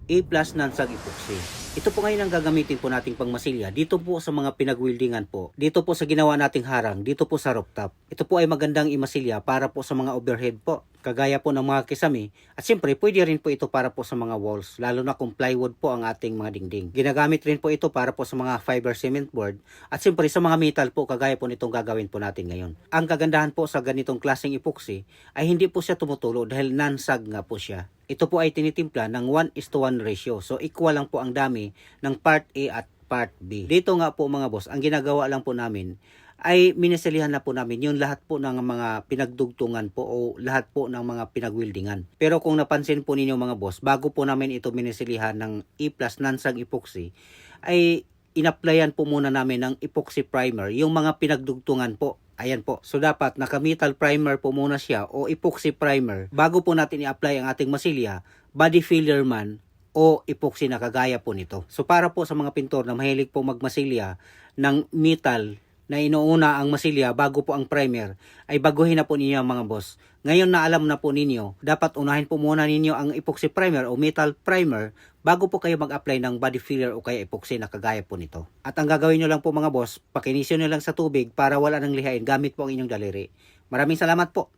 A+ non-sag epoxy. Ito po ngayon ang gagamitin po nating pangmasilya dito po sa mga pinagwildingan po. Dito po sa ginawa nating harang, dito po sa rooftop. Ito po ay magandang imasilya para po sa mga overhead po. Kagaya po ng mga kisame. At siyempre, pwede rin po ito para po sa mga walls, lalo na kung plywood po ang ating mga dingding. Ginagamit rin po ito para po sa mga fiber cement board. At siyempre, sa mga metal po, kagaya po nitong gagawin po natin ngayon. Ang kagandahan po sa ganitong klaseng epoxy ay hindi po siya tumutulo dahil non-sag nga po siya. Ito po ay tinitimpla ng 1:1 ratio. So, equal lang po ang dami ng part A at part B. Dito nga po mga boss, ang ginagawa lang po namin ay minisilihan na po namin yung lahat po ng mga pinagdugtungan po o lahat po ng mga pinagwildingan. Pero kung napansin po ninyo mga boss, bago po namin ito minisilihan ng A+ non-sag epoxy, ay inapplyan po muna namin ng epoxy primer, yung mga pinagdugtungan po. Ayan po. So dapat naka-metal primer po muna siya o epoxy primer bago po natin i-apply ang ating masilya, body filler man o epoxy na kagaya po nito. So para po sa mga pintor na mahilig po magmasilya ng metal na inuuna ang masilya bago po ang primer, ay baguhin na po ninyo mga boss. Ngayon na alam na po ninyo, dapat unahin po muna ninyo ang epoxy primer o metal primer bago po kayo mag-apply ng body filler o kaya epoxy na kagaya po nito. At ang gagawin nyo lang po mga boss, pakinisin nyo lang sa tubig para wala nang lihain gamit po ang inyong daliri. Maraming salamat po.